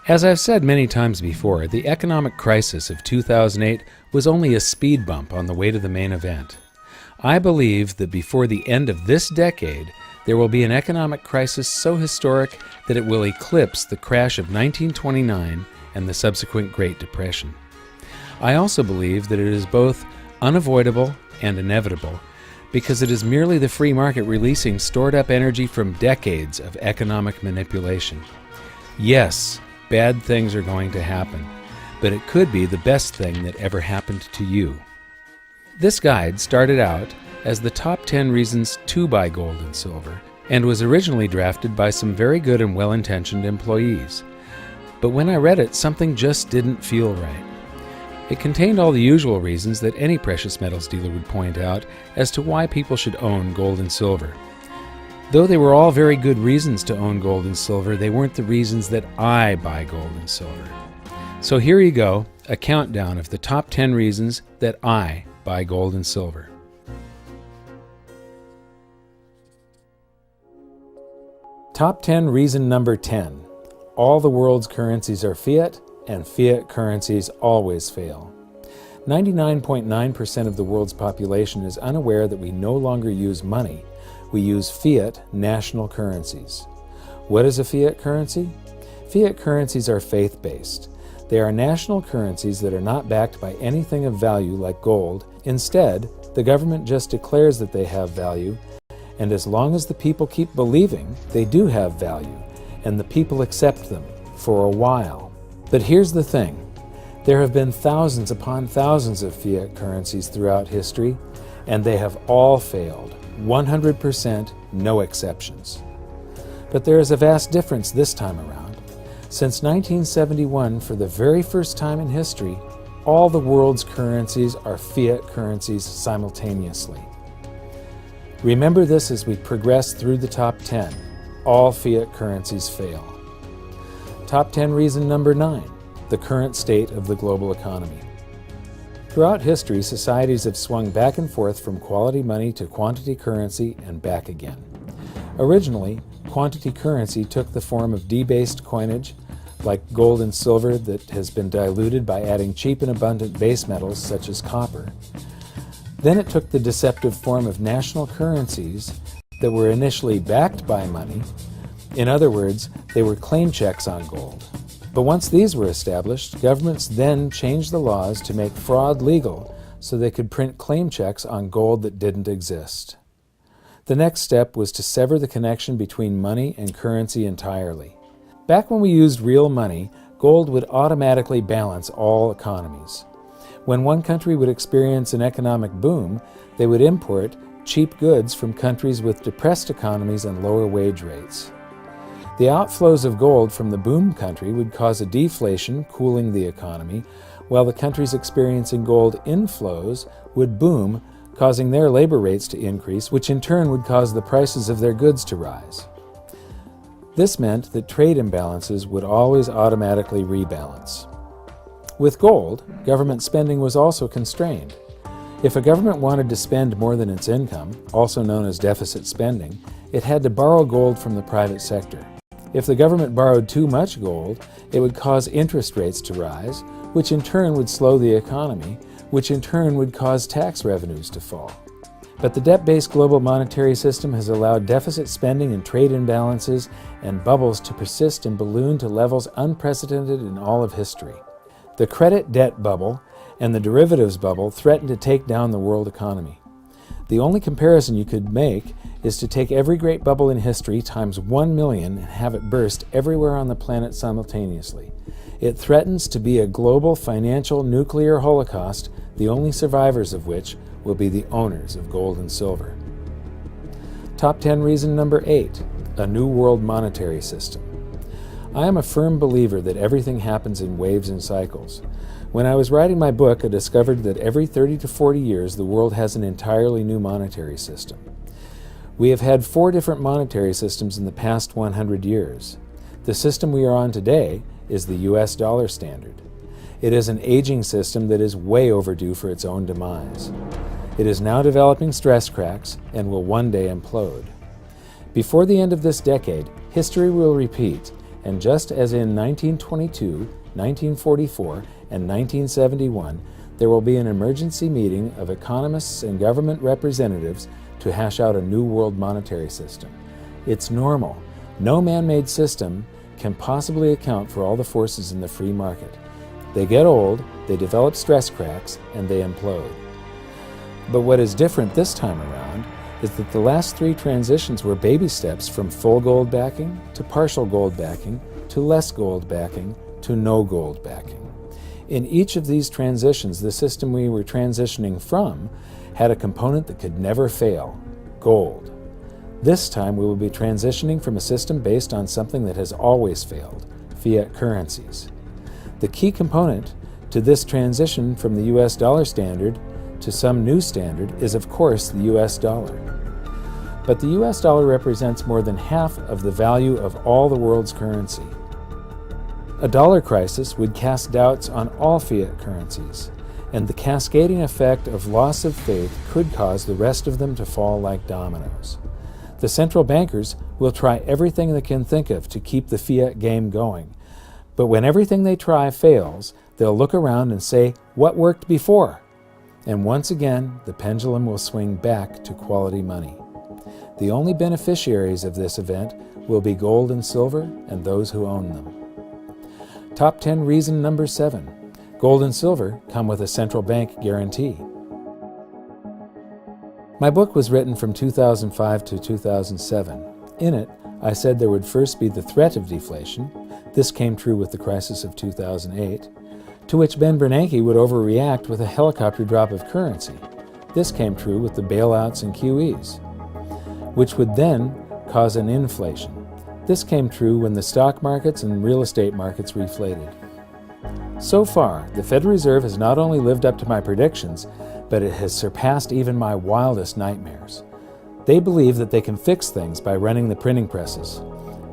As I've said many times before, the economic crisis of 2008 was only a speed bump on the way to the main event. I believe that before the end of this decade, there will be an economic crisis so historic that it will eclipse the crash of 1929 and the subsequent Great Depression. I also believe that it is both unavoidable and inevitable because it is merely the free market releasing stored-up energy from decades of economic manipulation. Yes, bad things are going to happen, but it could be the best thing that ever happened to you. This guide started out as the top 10 reasons to buy gold and silver, and was originally drafted by some very good and well-intentioned employees. But when I read it, something just didn't feel right. It contained all the usual reasons that any precious metals dealer would point out as to why people should own gold and silver. Though they were all very good reasons to own gold and silver, they weren't the reasons that I buy gold and silver. So here you go, a countdown of the top 10 reasons that I buy gold and silver. Top 10 reason number 10. All the world's currencies are fiat, and fiat currencies always fail. 99.9% of the world's population is unaware that we no longer use money. We use fiat national currencies. What is a fiat currency? Fiat currencies are faith-based. They are national currencies that are not backed by anything of value like gold. Instead, the government just declares that they have value, and as long as the people keep believing, they do have value, and the people accept them for a while. But here's the thing. There have been thousands upon thousands of fiat currencies throughout history, and they have all failed. 100%, no exceptions. But there is a vast difference this time around. Since 1971, for the very first time in history, all the world's currencies are fiat currencies simultaneously. Remember this as we progress through the top 10. All fiat currencies fail. Top 10 reason number 9, the current state of the global economy. Throughout history, societies have swung back and forth from quality money to quantity currency and back again. Originally, quantity currency took the form of debased coinage, like gold and silver that has been diluted by adding cheap and abundant base metals such as copper. Then it took the deceptive form of national currencies that were initially backed by money. In other words, they were claim checks on gold. But once these were established, governments then changed the laws to make fraud legal so they could print claim checks on gold that didn't exist. The next step was to sever the connection between money and currency entirely. Back when we used real money, gold would automatically balance all economies. When one country would experience an economic boom, they would import cheap goods from countries with depressed economies and lower wage rates. The outflows of gold from the boom country would cause a deflation, cooling the economy, while the countries experiencing gold inflows would boom, causing their labor rates to increase, which in turn would cause the prices of their goods to rise. This meant that trade imbalances would always automatically rebalance. With gold, government spending was also constrained. If a government wanted to spend more than its income, also known as deficit spending, it had to borrow gold from the private sector. If the government borrowed too much gold, it would cause interest rates to rise, which in turn would slow the economy, which in turn would cause tax revenues to fall. But the debt-based global monetary system has allowed deficit spending and trade imbalances and bubbles to persist and balloon to levels unprecedented in all of history. The credit debt bubble and the derivatives bubble threaten to take down the world economy. The only comparison you could make is to take every great bubble in history times 1 million and have it burst everywhere on the planet simultaneously. It threatens to be a global financial nuclear holocaust, the only survivors of which will be the owners of gold and silver. Top 10 reason number 8, a new world monetary system. I am a firm believer that everything happens in waves and cycles. When I was writing my book, I discovered that every 30 to 40 years the world has an entirely new monetary system. We have had 4 different monetary systems in the past 100 years. The system we are on today is the US dollar standard. It is an aging system that is way overdue for its own demise. It is now developing stress cracks and will one day implode. Before the end of this decade, history will repeat, and just as in 1922, 1944, and 1971, there will be an emergency meeting of economists and government representatives to hash out a new world monetary system. It's normal. No man-made system can possibly account for all the forces in the free market. They get old, they develop stress cracks, and they implode. But what is different this time around is that the last three transitions were baby steps from full gold backing to partial gold backing to less gold backing to no gold backing. In each of these transitions, the system we were transitioning from had a component that could never fail: gold. This time we will be transitioning from a system based on something that has always failed: fiat currencies. The key component to this transition from the US dollar standard to some new standard is, of course, the US dollar. But the US dollar represents more than half of the value of all the world's currency. A dollar crisis would cast doubts on all fiat currencies, and the cascading effect of loss of faith could cause the rest of them to fall like dominoes. The central bankers will try everything they can think of to keep the fiat game going, but when everything they try fails, they'll look around and say, "What worked before?" And once again, the pendulum will swing back to quality money. The only beneficiaries of this event will be gold and silver and those who own them. Top 10 reason number 7. Gold and silver come with a central bank guarantee. My book was written from 2005 to 2007. In it, I said there would first be the threat of deflation. This came true with the crisis of 2008, to which Ben Bernanke would overreact with a helicopter drop of currency. This came true with the bailouts and QEs, which would then cause an inflation. This came true when the stock markets and real estate markets reflated. So far, the Federal Reserve has not only lived up to my predictions, but it has surpassed even my wildest nightmares. They believe that they can fix things by running the printing presses.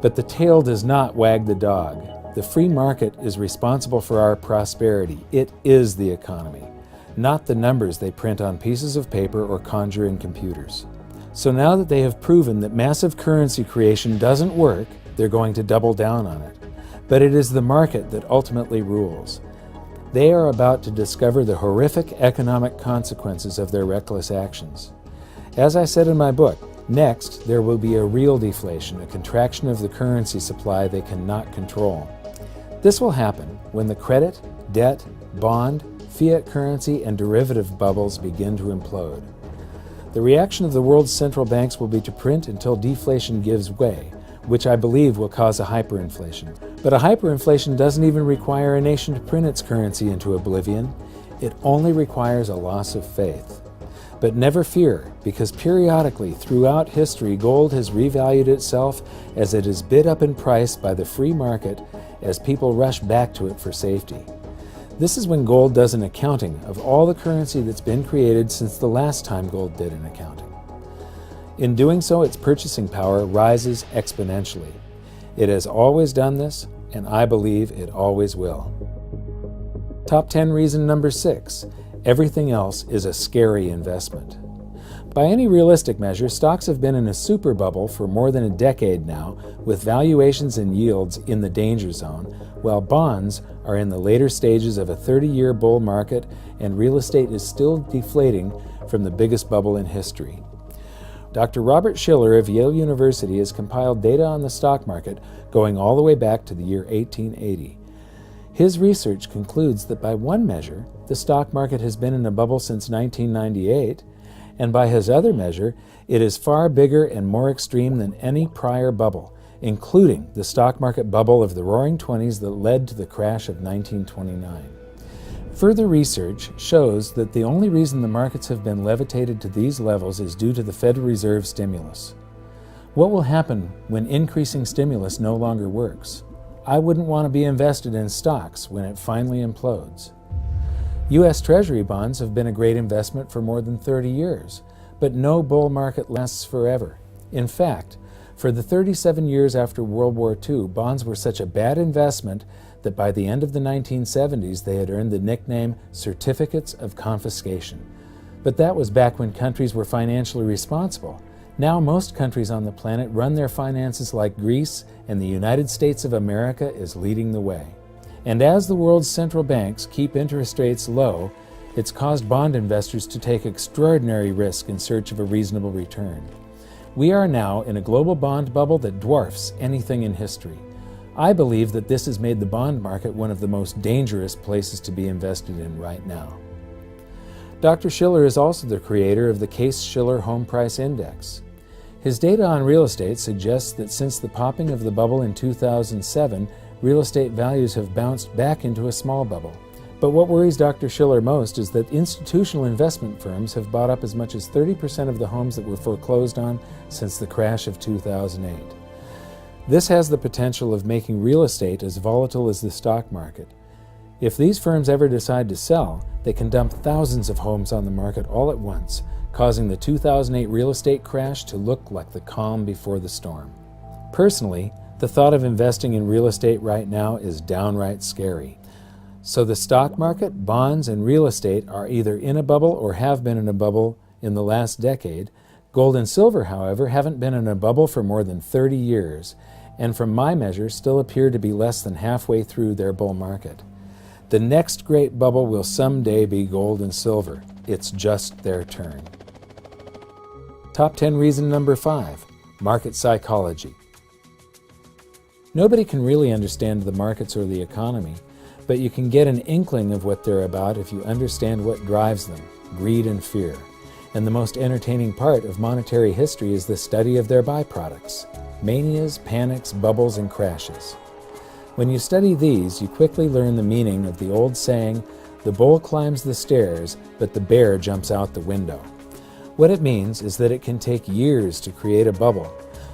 But the tail does not wag the dog. The free market is responsible for our prosperity. It is the economy, not the numbers they print on pieces of paper or conjure in computers. So now that they have proven that massive currency creation doesn't work, they're going to double down on it. But it is the market that ultimately rules. They are about to discover the horrific economic consequences of their reckless actions. As I said in my book, next there will be a real deflation, a contraction of the currency supply they cannot control. This will happen when the credit, debt, bond, fiat currency, and derivative bubbles begin to implode. The reaction of the world's central banks will be to print until deflation gives way, which I believe will cause a hyperinflation. But a hyperinflation doesn't even require a nation to print its currency into oblivion. It only requires a loss of faith. But never fear, because periodically throughout history, gold has revalued itself as it is bid up in price by the free market as people rush back to it for safety. This is when gold does an accounting of all the currency that's been created since the last time gold did an accounting. In doing so, its purchasing power rises exponentially. It has always done this, and I believe it always will. Top 10 reason number 6. Everything else is a scary investment. By any realistic measure, stocks have been in a super bubble for more than a decade now, with valuations and yields in the danger zone, while bonds are in the later stages of a 30-year bull market and real estate is still deflating from the biggest bubble in history. Dr. Robert Shiller of Yale University has compiled data on the stock market going all the way back to the year 1880. His research concludes that by one measure, the stock market has been in a bubble since 1998, and by his other measure, it is far bigger and more extreme than any prior bubble, including the stock market bubble of the Roaring Twenties that led to the crash of 1929. Further research shows that the only reason the markets have been levitated to these levels is due to the Federal Reserve stimulus. What will happen when increasing stimulus no longer works? I wouldn't want to be invested in stocks when it finally implodes. U.S. Treasury bonds have been a great investment for more than 30 years, but no bull market lasts forever. In fact, for the 37 years after World War II, bonds were such a bad investment that by the end of the 1970s they had earned the nickname certificates of confiscation. But that was back when countries were financially responsible. Now most countries on the planet run their finances like Greece, and the United States of America is leading the way. And as the world's central banks keep interest rates low, it's caused bond investors to take extraordinary risk in search of a reasonable return. We are now in a global bond bubble that dwarfs anything in history. I believe that this has made the bond market one of the most dangerous places to be invested in right now. Dr. Shiller is also the creator of the Case-Shiller Home Price Index. His data on real estate suggests that since the popping of the bubble in 2007, real estate values have bounced back into a small bubble. But what worries Dr. Shiller most is that institutional investment firms have bought up as much as 30% of the homes that were foreclosed on since the crash of 2008. This has the potential of making real estate as volatile as the stock market. If these firms ever decide to sell, they can dump thousands of homes on the market all at once, causing the 2008 real estate crash to look like the calm before the storm. Personally, the thought of investing in real estate right now is downright scary. So the stock market, bonds, and real estate are either in a bubble or have been in a bubble in the last decade. Gold and silver, however, haven't been in a bubble for more than 30 years, and from my measure still appear to be less than halfway through their bull market. The next great bubble will someday be gold and silver. It's just their turn. Top 10 reason number 5, market psychology. Nobody can really understand the markets or the economy, but you can get an inkling of what they're about if you understand what drives them, greed and fear. And the most entertaining part of monetary history is the study of their byproducts, manias, panics, bubbles, and crashes. When you study these, you quickly learn the meaning of the old saying, "The bull climbs the stairs, but the bear jumps out the window." What it means is that it can take years to create a bubble,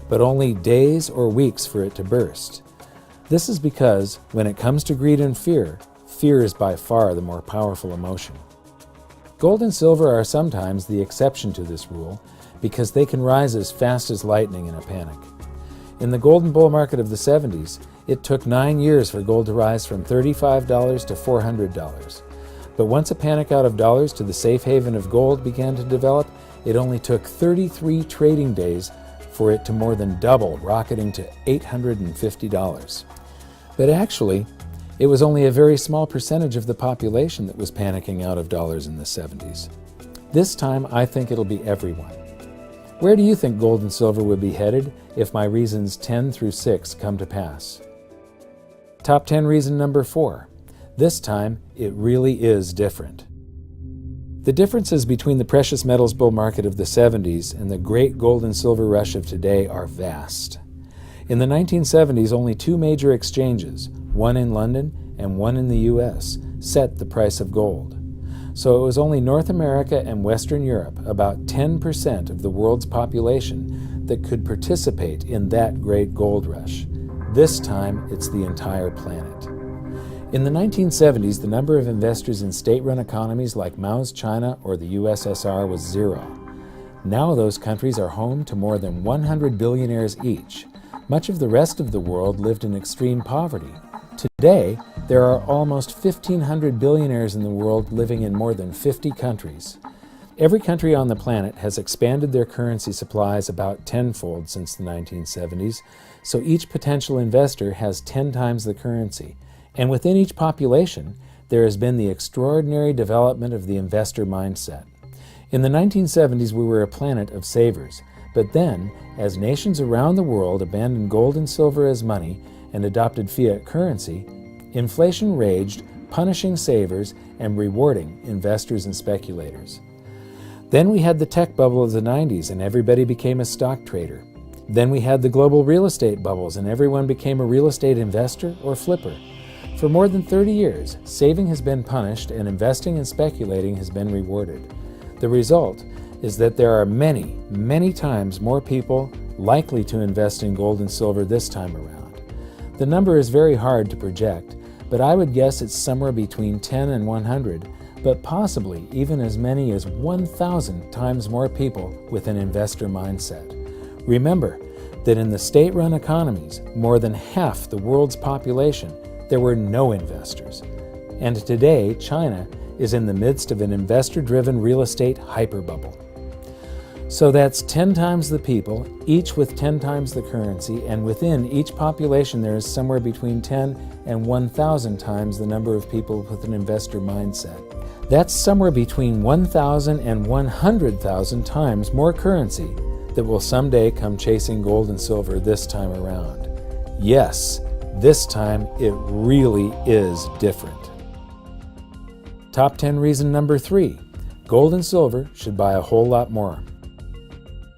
but only days or weeks for it to burst. This is because, when it comes to greed and fear, fear is by far the more powerful emotion. Gold and silver are sometimes the exception to this rule because they can rise as fast as lightning in a panic. In the golden bull market of the 70s, it took 9 years for gold to rise from $35 to $400. But once a panic out of dollars to the safe haven of gold began to develop, it only took 33 trading days for it to more than double, rocketing to $850. But actually, it was only a very small percentage of the population that was panicking out of dollars in the 70s. This time, I think it'll be everyone. Where do you think gold and silver would be headed if my reasons 10 through 6 come to pass? Top 10 reason number 4. This time, it really is different. The differences between the precious metals bull market of the 70s and the great gold and silver rush of today are vast. In the 1970s, only 2 major exchanges, one in London and one in the US, set the price of gold. So it was only North America and Western Europe, about 10% of the world's population, that could participate in that great gold rush. This time, it's the entire planet. In the 1970s, the number of investors in state-run economies like Mao's China or the USSR was 0. Now those countries are home to more than 100 billionaires each. Much of the rest of the world lived in extreme poverty. Today, there are almost 1,500 billionaires in the world living in more than 50 countries. Every country on the planet has expanded their currency supplies about tenfold since the 1970s, so each potential investor has 10 times the currency. And within each population, there has been the extraordinary development of the investor mindset. In the 1970s, we were a planet of savers. But then, as nations around the world abandoned gold and silver as money and adopted fiat currency, inflation raged, punishing savers and rewarding investors and speculators. Then we had the tech bubble of the 90s and everybody became a stock trader. Then we had the global real estate bubbles and everyone became a real estate investor or flipper. For more than 30 years, saving has been punished and investing and speculating has been rewarded. The result is that there are many, many times more people likely to invest in gold and silver this time around. The number is very hard to project, but I would guess it's somewhere between 10 and 100, but possibly even as many as 1,000 times more people with an investor mindset. Remember that in the state-run economies, more than half the world's population, there were no investors. And today, China is in the midst of an investor-driven real estate hyperbubble. So that's 10 times the people, each with 10 times the currency, and within each population there is somewhere between 10 and 1,000 times the number of people with an investor mindset. That's somewhere between 1,000 and 100,000 times more currency that will someday come chasing gold and silver this time around. Yes, this time it really is different. Top 10 reason number 3. Gold and silver should buy a whole lot more.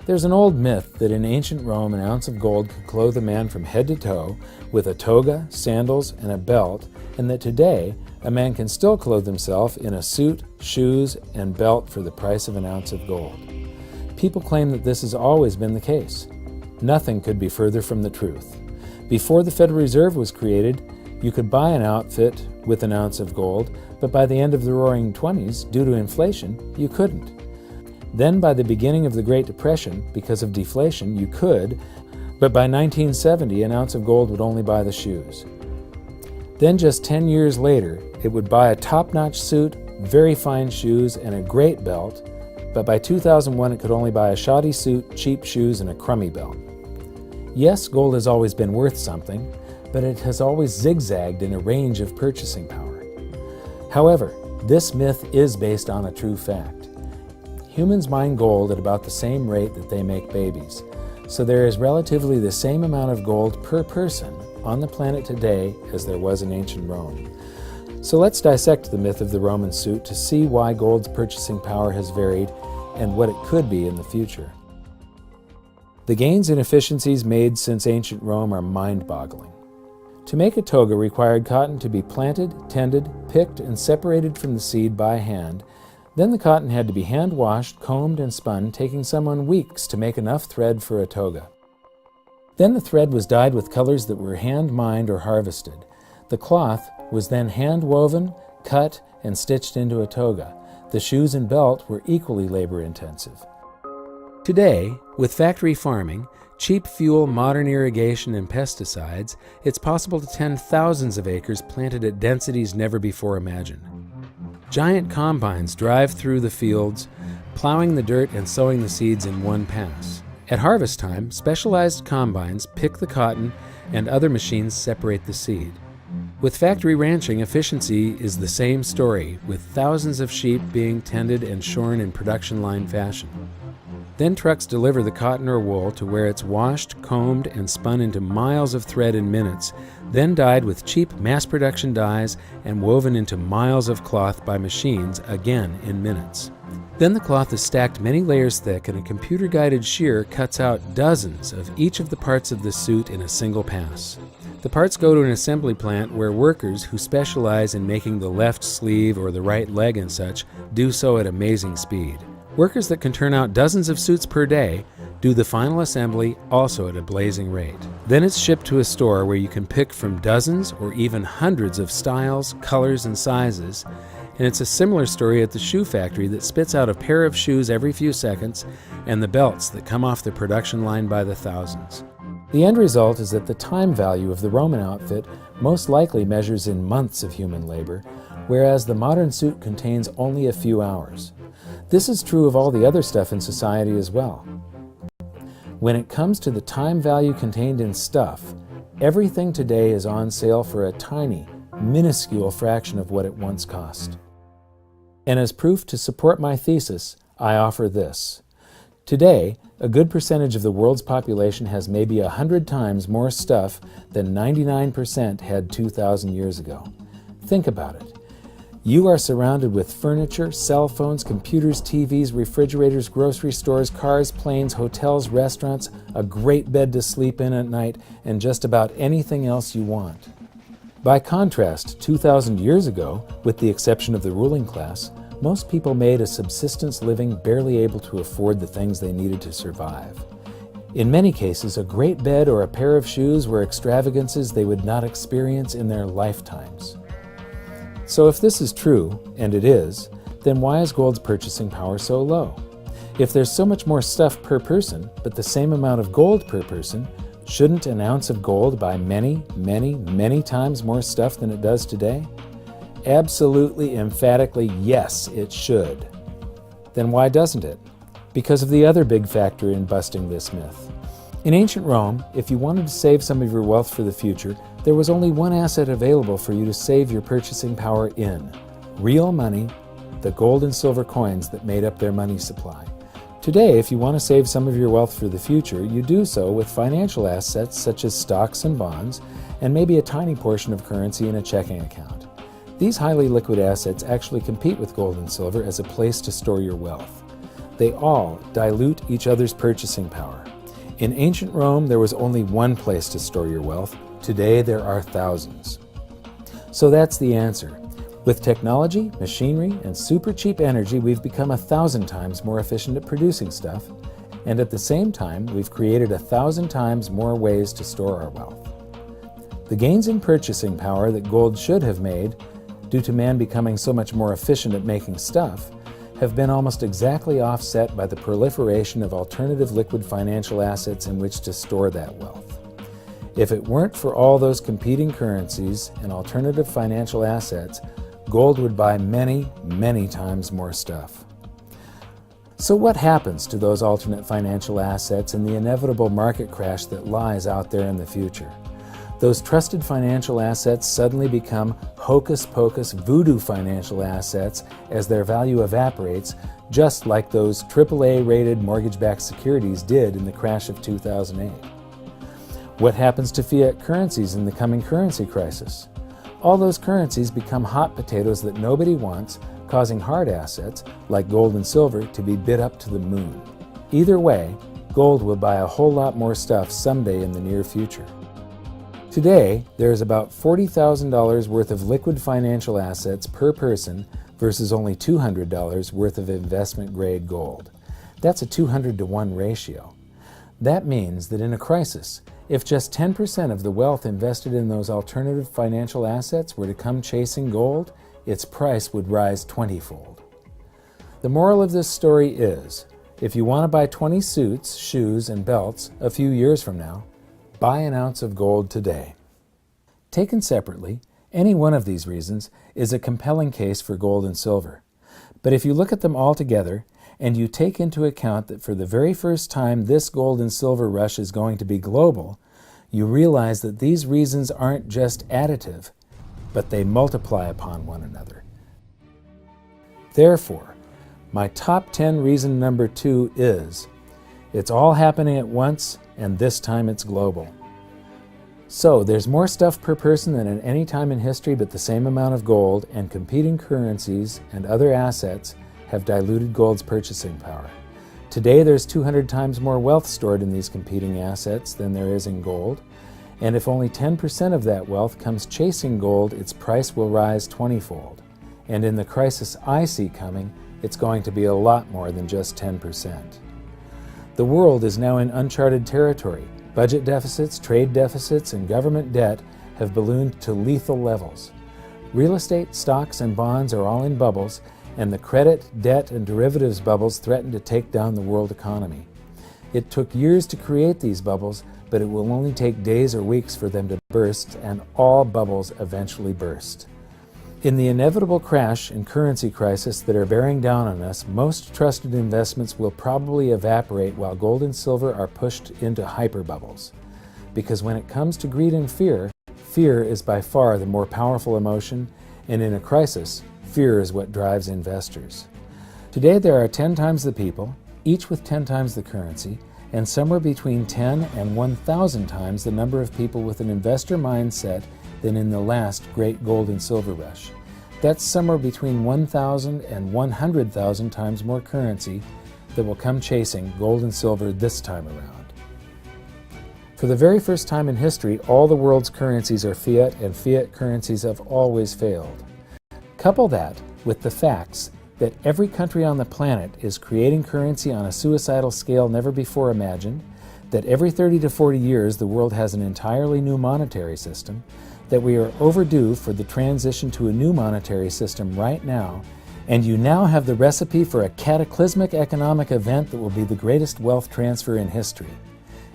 There's an old myth that in ancient Rome an ounce of gold could clothe a man from head to toe with a toga, sandals, and a belt, and that today a man can still clothe himself in a suit, shoes, and belt for the price of an ounce of gold. People claim that this has always been the case. Nothing could be further from the truth. Before the Federal Reserve was created, you could buy an outfit with an ounce of gold, but by the end of the Roaring '20s, due to inflation, you couldn't. Then by the beginning of the Great Depression, because of deflation, you could, but by 1970, an ounce of gold would only buy the shoes. Then just 10 years later, it would buy a top-notch suit, very fine shoes, and a great belt, but by 2001 it could only buy a shoddy suit, cheap shoes, and a crummy belt. Yes, gold has always been worth something, but it has always zigzagged in a range of purchasing power. However, this myth is based on a true fact. Humans mine gold at about the same rate that they make babies, so there is relatively the same amount of gold per person on the planet today as there was in ancient Rome. So let's dissect the myth of the Roman suit to see why gold's purchasing power has varied and what it could be in the future. The gains in efficiencies made since ancient Rome are mind-boggling. To make a toga required cotton to be planted, tended, picked, and separated from the seed by hand. Then the cotton had to be hand-washed, combed, and spun, taking someone weeks to make enough thread for a toga. Then the thread was dyed with colors that were hand-mined or harvested. The cloth was then hand-woven, cut, and stitched into a toga. The shoes and belt were equally labor-intensive. Today, with factory farming, cheap fuel, modern irrigation, and pesticides, it's possible to tend thousands of acres planted at densities never before imagined. Giant combines drive through the fields, plowing the dirt and sowing the seeds in one pass. At harvest time, specialized combines pick the cotton and other machines separate the seed. With factory ranching, efficiency is the same story, with thousands of sheep being tended and shorn in production line fashion. Then trucks deliver the cotton or wool to where it's washed, combed, and spun into miles of thread in minutes, then dyed with cheap mass-production dyes and woven into miles of cloth by machines, again in minutes. Then the cloth is stacked many layers thick, and a computer-guided shear cuts out dozens of each of the parts of the suit in a single pass. The parts go to an assembly plant where workers who specialize in making the left sleeve or the right leg and such do so at amazing speed. Workers that can turn out dozens of suits per day do the final assembly also at a blazing rate. Then it's shipped to a store where you can pick from dozens or even hundreds of styles, colors, and sizes. And it's a similar story at the shoe factory that spits out a pair of shoes every few seconds and the belts that come off the production line by the thousands. The end result is that the time value of the Roman outfit most likely measures in months of human labor, whereas the modern suit contains only a few hours. This is true of all the other stuff in society as well. When it comes to the time value contained in stuff, everything today is on sale for a tiny, minuscule fraction of what it once cost. And as proof to support my thesis, I offer this. Today, a good percentage of the world's population has maybe 100 times more stuff than 99% had 2,000 years ago. Think about it. You are surrounded with furniture, cell phones, computers, TVs, refrigerators, grocery stores, cars, planes, hotels, restaurants, a great bed to sleep in at night, and just about anything else you want. By contrast, 2,000 years ago, with the exception of the ruling class, most people made a subsistence living barely able to afford the things they needed to survive. In many cases, a great bed or a pair of shoes were extravagances they would not experience in their lifetimes. So if this is true, and it is, then why is gold's purchasing power so low? If there's so much more stuff per person, but the same amount of gold per person, shouldn't an ounce of gold buy many, many, many times more stuff than it does today? Absolutely, emphatically, yes, it should. Then why doesn't it? because of the other big factor in busting this myth. In ancient Rome, if you wanted to save some of your wealth for the future, there was only one asset available for you to save your purchasing power in: real money, the gold and silver coins that made up their money supply. Today, if you want to save some of your wealth for the future, you do so with financial assets such as stocks and bonds, and maybe a tiny portion of currency in a checking account. These highly liquid assets actually compete with gold and silver as a place to store your wealth. They all dilute each other's purchasing power. In ancient Rome, there was only one place to store your wealth. Today, there are thousands. So that's the answer. With technology, machinery, and super cheap energy, we've become 1,000 times more efficient at producing stuff, and at the same time, we've created 1,000 times more ways to store our wealth. The gains in purchasing power that gold should have made, due to man becoming so much more efficient at making stuff, have been almost exactly offset by the proliferation of alternative liquid financial assets in which to store that wealth. If it weren't for all those competing currencies and alternative financial assets, gold would buy many, many times more stuff. So what happens to those alternate financial assets in the inevitable market crash that lies out there in the future? Those trusted financial assets suddenly become hocus-pocus voodoo financial assets as their value evaporates, just like those AAA-rated mortgage-backed securities did in the crash of 2008. What happens to fiat currencies in the coming currency crisis? All those currencies become hot potatoes that nobody wants, causing hard assets, like gold and silver, to be bid up to the moon. Either way, gold will buy a whole lot more stuff someday in the near future. Today, there is about $40,000 worth of liquid financial assets per person versus only $200 worth of investment-grade gold. That's a 200-to-1 ratio. That means that in a crisis, if just 10% of the wealth invested in those alternative financial assets were to come chasing gold, its price would rise 20-fold. The moral of this story is, if you want to buy 20 suits, shoes, and belts a few years from now, buy an ounce of gold today. Taken separately, any one of these reasons is a compelling case for gold and silver. But if you look at them all together, and you take into account that for the very first time this gold and silver rush is going to be global, you realize that these reasons aren't just additive, but they multiply upon one another. Therefore, my top 10 reason number 2 is, it's all happening at once, and this time it's global. So there's more stuff per person than at any time in history, but the same amount of gold and competing currencies and other assets have diluted gold's purchasing power. Today there's 200 times more wealth stored in these competing assets than there is in gold, and if only 10% of that wealth comes chasing gold, its price will rise 20-fold. And in the crisis I see coming, it's going to be a lot more than just 10%. The world is now in uncharted territory. Budget deficits, trade deficits, and government debt have ballooned to lethal levels. Real estate, stocks, and bonds are all in bubbles, and the credit, debt, and derivatives bubbles threaten to take down the world economy. It took years to create these bubbles, but it will only take days or weeks for them to burst, and all bubbles eventually burst. In the inevitable crash and currency crisis that are bearing down on us, most trusted investments will probably evaporate while gold and silver are pushed into hyperbubbles. Because when it comes to greed and fear, fear is by far the more powerful emotion, and in a crisis, fear is what drives investors. Today there are 10 times the people, each with 10 times the currency, and somewhere between 10 and 1,000 times the number of people with an investor mindset than in the last great gold and silver rush. That's somewhere between 1,000 and 100,000 times more currency that will come chasing gold and silver this time around. For the very first time in history, all the world's currencies are fiat, and fiat currencies have always failed. Couple that with the facts that every country on the planet is creating currency on a suicidal scale never before imagined, that every 30 to 40 years the world has an entirely new monetary system, that we are overdue for the transition to a new monetary system right now, and you now have the recipe for a cataclysmic economic event that will be the greatest wealth transfer in history.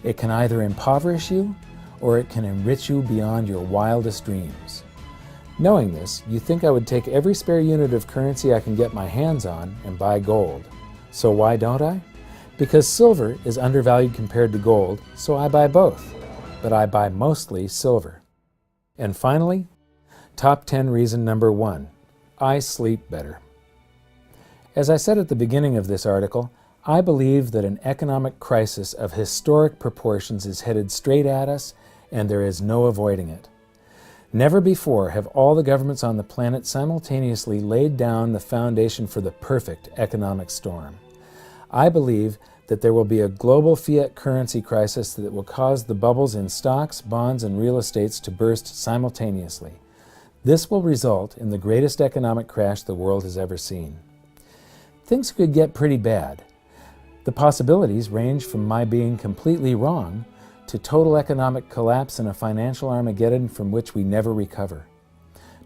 It can either impoverish you, or it can enrich you beyond your wildest dreams. Knowing this, you think I would take every spare unit of currency I can get my hands on and buy gold. So why don't I? Because silver is undervalued compared to gold, so I buy both, but I buy mostly silver. And finally, top 10 reason number 1, I sleep better. As I said at the beginning of this article, I believe that an economic crisis of historic proportions is headed straight at us, and there is no avoiding it. Never before have all the governments on the planet simultaneously laid down the foundation for the perfect economic storm. I believe that there will be a global fiat currency crisis that will cause the bubbles in stocks, bonds, and real estates to burst simultaneously. This will result in the greatest economic crash the world has ever seen. Things could get pretty bad. The possibilities range from my being completely wrong to total economic collapse and a financial Armageddon from which we never recover.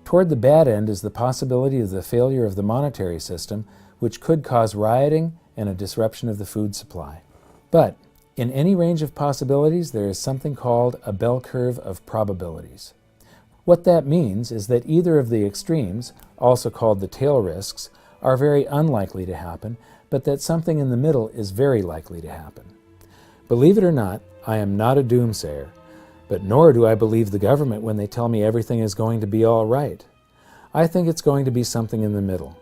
Toward the bad end is the possibility of the failure of the monetary system, which could cause rioting and a disruption of the food supply. But in any range of possibilities, there is something called a bell curve of probabilities. What that means is that either of the extremes, also called the tail risks, are very unlikely to happen, but that something in the middle is very likely to happen. Believe it or not, I am not a doomsayer, but nor do I believe the government when they tell me everything is going to be all right. I think it's going to be something in the middle.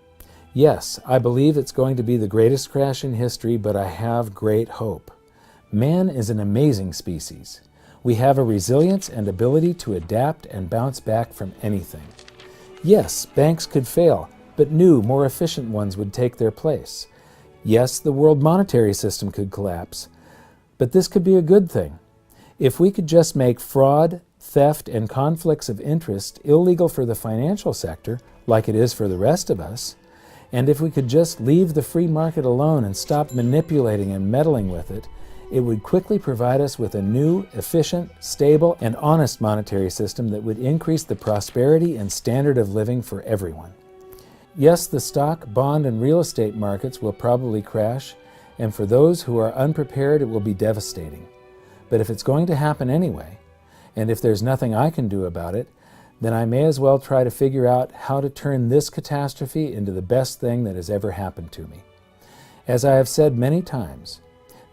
Yes, I believe it's going to be the greatest crash in history, but I have great hope. Man is an amazing species. We have a resilience and ability to adapt and bounce back from anything. Yes, banks could fail, but new, more efficient ones would take their place. Yes, the world monetary system could collapse, but this could be a good thing. If we could just make fraud, theft, and conflicts of interest illegal for the financial sector, like it is for the rest of us, and if we could just leave the free market alone and stop manipulating and meddling with it, it would quickly provide us with a new, efficient, stable, and honest monetary system that would increase the prosperity and standard of living for everyone. Yes, the stock, bond, and real estate markets will probably crash, and for those who are unprepared, it will be devastating. But if it's going to happen anyway, and if there's nothing I can do about it, then I may as well try to figure out how to turn this catastrophe into the best thing that has ever happened to me. As I have said many times,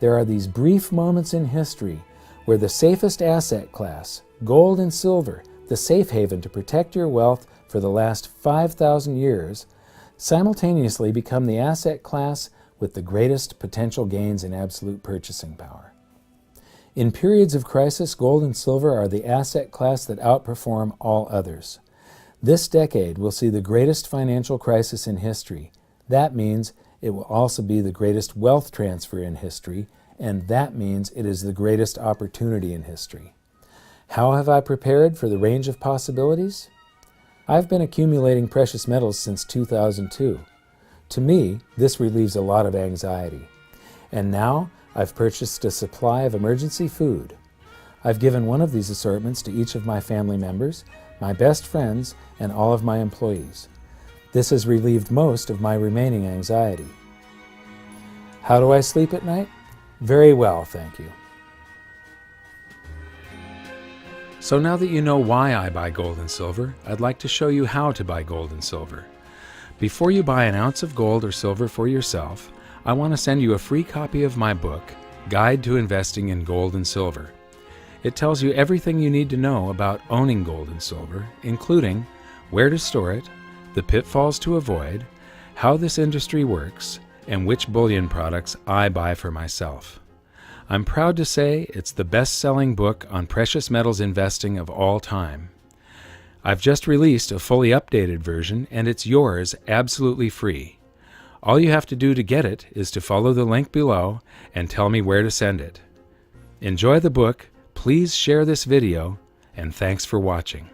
there are these brief moments in history where the safest asset class, gold and silver, the safe haven to protect your wealth for the last 5,000 years, simultaneously become the asset class with the greatest potential gains in absolute purchasing power. In periods of crisis, gold and silver are the asset class that outperform all others. This decade will see the greatest financial crisis in history. That means it will also be the greatest wealth transfer in history, and that means it is the greatest opportunity in history. How have I prepared for the range of possibilities? I've been accumulating precious metals since 2002. To me, this relieves a lot of anxiety. And now, I've purchased a supply of emergency food. I've given one of these assortments to each of my family members, my best friends, and all of my employees. This has relieved most of my remaining anxiety. How do I sleep at night? Very well, thank you. So now that you know why I buy gold and silver, I'd like to show you how to buy gold and silver. Before you buy an ounce of gold or silver for yourself, I want to send you a free copy of my book, Guide to Investing in Gold and Silver. It tells you everything you need to know about owning gold and silver, including where to store it, the pitfalls to avoid, how this industry works, and which bullion products I buy for myself. I'm proud to say it's the best-selling book on precious metals investing of all time. I've just released a fully updated version, and it's yours absolutely free. All you have to do to get it is to follow the link below and tell me where to send it. Enjoy the book, please share this video, and thanks for watching.